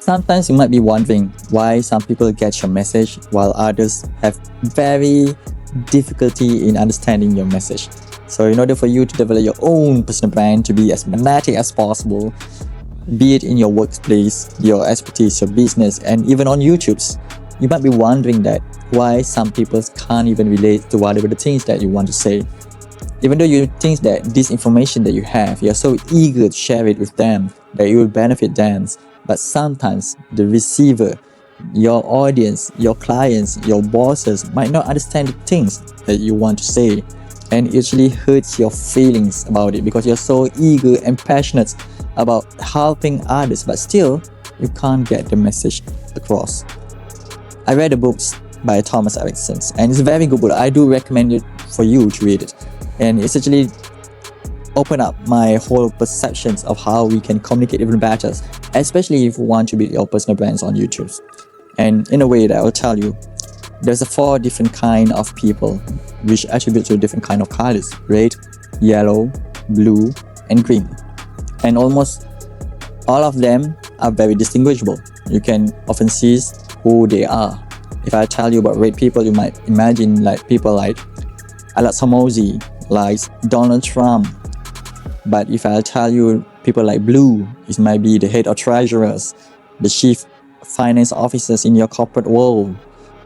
Sometimes you might be wondering why some people get your message while others have very difficulty in understanding your message. So in order for you to develop your own personal brand to be as magnetic as possible, be it in your workplace, your expertise, your business, and even on YouTube's, you might be wondering that why some people can't even relate to whatever the things that you want to say. Even though you think that this information that you have, you're so eager to share it with them, that it will benefit them. But sometimes the receiver, your audience, your clients, your bosses might not understand the things that you want to say. And it actually hurts your feelings about it because you're so eager and passionate about helping others, but still you can't get the message across. I read a book by Thomas Erickson, and it's a very good book. I do recommend it for you to read it. And it's actually opened up my whole perceptions of how we can communicate even better, especially if you want to build your personal brands on YouTube. And in a way that I will tell you, there's 4 different kind of people which attribute to different kind of colors: red, yellow, blue, and green. And almost all of them are very distinguishable. You can often see who they are. If I tell you about red people, you might imagine like people like Alex Hormozi, like Donald Trump. But if I tell you people like blue, it might be the head of treasurers, the chief finance officers in your corporate world.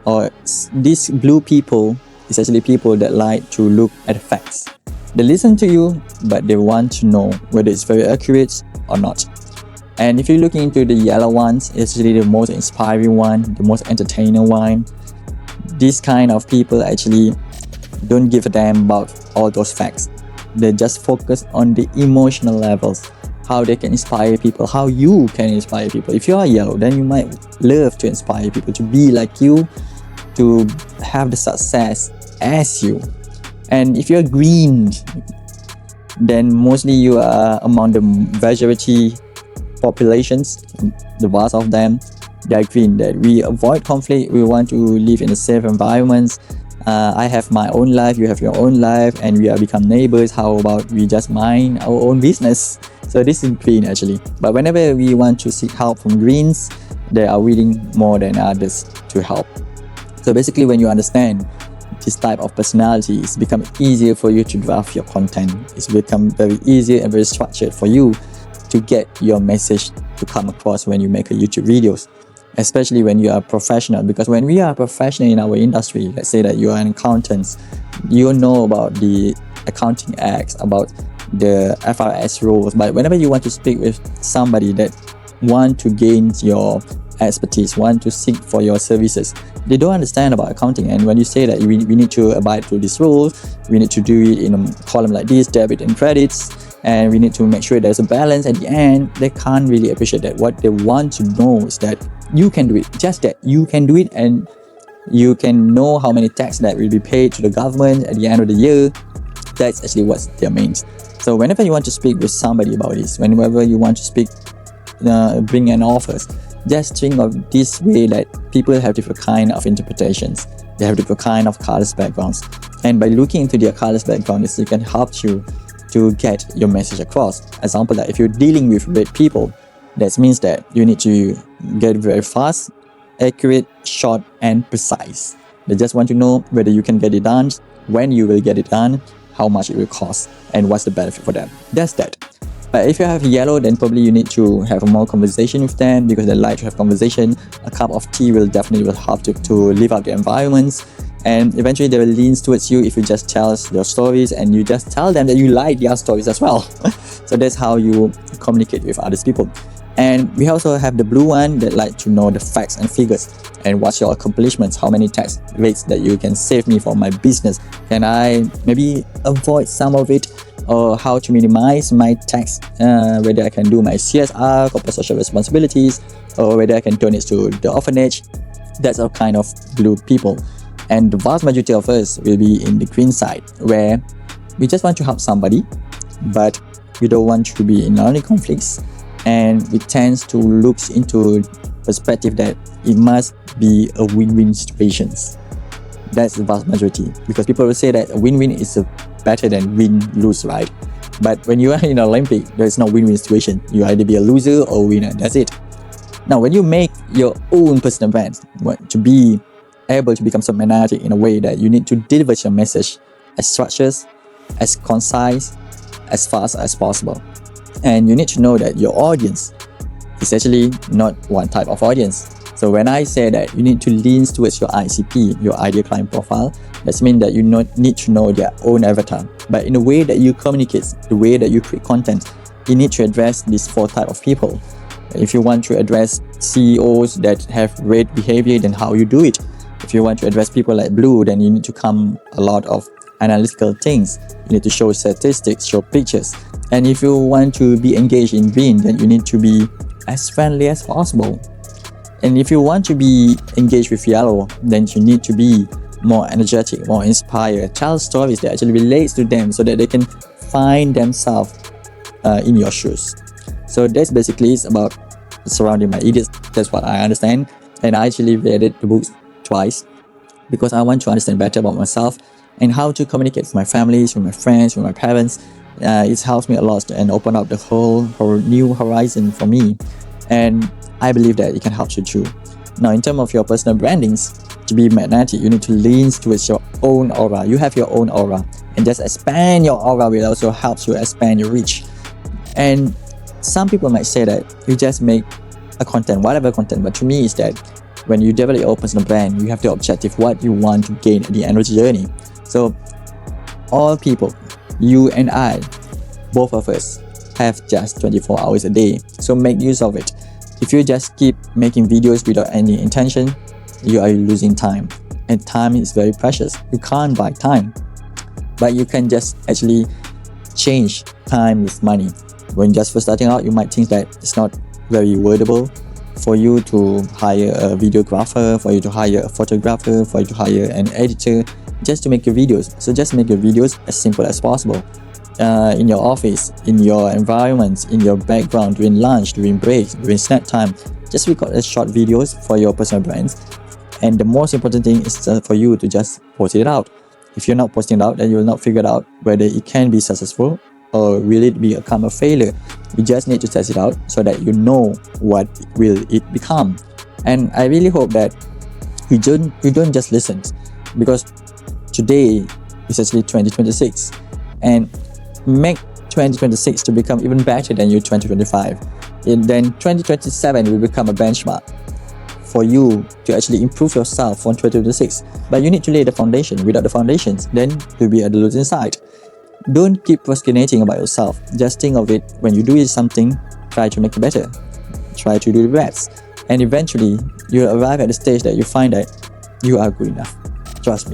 Or these blue people is actually people that like to look at facts. They listen to you, but they want to know whether it's very accurate or not. And if you're looking into the yellow ones, it's actually the most inspiring one, the most entertaining one. These kind of people actually don't give a damn about all those facts. They just focus on the emotional levels, how they can inspire people, how you can inspire people. If you are yellow, then you might love to inspire people to be like you, to have the success as you. And if you're green, then mostly you are among the majority populations, the vast of them. They are green, that we avoid conflict, we want to live in a safe environment. I have my own life, you have your own life, and we are become neighbors. How about we just mind our own business? So this is green actually. But whenever we want to seek help from greens, they are willing more than others to help. So basically, when you understand this type of personality, it's become easier for you to draft your content. It's become very easier and very structured for you to get your message to come across when you make a YouTube videos, especially when you are professional. Because when we are professional in our industry, let's say that you are an accountant, you know about the accounting acts, about the Farace rules. But whenever you want to speak with somebody that want to gain your expertise, want to seek for your services, they don't understand about accounting. And when you say that we need to abide to these rules, we need to do it in a column like this, debit and credits, and we need to make sure there's a balance at the end, they can't really appreciate that. What they want to know is that you can do it, just that you can do it, and you can know how many tax that will be paid to the government at the end of the year. That's actually what their means. So whenever you want to speak with somebody about this, whenever you want to speak, bring an offers, just think of this way, that people have different kind of interpretations. They have different kind of colors backgrounds. And by looking into their colors backgrounds, it can help you to get your message across. Example, that if you're dealing with red people, that means that you need to get very fast, accurate, short, and precise. They just want to know whether you can get it done, when you will get it done, how much it will cost, and what's the benefit for them. That's that. But if you have yellow, then probably you need to have a more conversation with them, because they like to have conversation. A cup of tea will definitely help to live out the environments, and eventually they will lean towards you if you just tell your stories and you just tell them that you like their stories as well. So that's how you communicate with other people. And we also have the blue one that like to know the facts and figures, and what's your accomplishments, how many tax rates that you can save me for my business, can I maybe avoid some of it, or how to minimize my tax, whether I can do my CSR, corporate social responsibilities, or whether I can donate to the orphanage. That's our kind of blue people. And the vast majority of us will be in the green side, where we just want to help somebody, but we don't want to be in any conflicts, and we tend to look into perspective that it must be a win-win situations. That's the vast majority, because people will say that a win-win is better than win-lose, right? But when you are in an Olympic, there is no win-win situation. You either be a loser or a winner. That's it. Now, when you make your own personal brand, to be able to become so magnetic in a way that you need to deliver your message as structured, as concise, as fast as possible. And you need to know that your audience is actually not one type of audience. So when I say that you need to lean towards your ICP, your ideal client profile, that means that you need to know their own avatar. But in the way that you communicate, the way that you create content, you need to address these 4 types of people. If you want to address CEOs that have red behavior, then how you do it. If you want to address people like Blue, then you need to come a lot of analytical things. You need to show statistics, show pictures. And if you want to be engaged in Green, then you need to be as friendly as possible. And if you want to be engaged with Yellow, then you need to be more energetic, more inspired, tell stories that actually relates to them so that they can find themselves in your shoes. So that's basically it's about surrounding my idiots. That's what I understand. And I actually read the books twice because I want to understand better about myself and how to communicate with my families, with my friends, with my parents. It helps me a lot and open up the whole new horizon for me. And I believe that it can help you too. Now, in terms of your personal brandings, to be magnetic, you need to lean towards your own aura. You have your own aura, and just expand your aura will also help you expand your reach. And some people might say that you just make a content, whatever content, but to me is that when you develop your personal brand, you have the objective, what you want to gain at the end of the journey. So all people, you and I, both of us, have just 24 hours a day. So make use of it. If you just keep making videos without any intention, you are losing time. And time is very precious. You can't buy time. But you can just actually change time with money. When just for starting out, you might think that it's not very worthwhile for you to hire a videographer, for you to hire a photographer, for you to hire an editor, just to make your videos. So just make your videos as simple as possible. In your office, in your environment, in your background, during lunch, during breaks, during snack time, just record a short videos for your personal brands. And the most important thing is for you to just post it out. If you're not posting it out, then you will not figure out whether it can be successful or will it become a failure. You just need to test it out so that you know what will it become. And I really hope that you don't just listen, because today is actually 2026, and make 2026 to become even better than your 2025. And then 2027 will become a benchmark for you to actually improve yourself on 2026. But you need to lay the foundation. Without the foundations, then you'll be at the losing side. Don't keep procrastinating about yourself. Just think of it. When you do something, try to make it better. Try to do the best. And eventually, you'll arrive at the stage that you find that you are good enough. Trust me.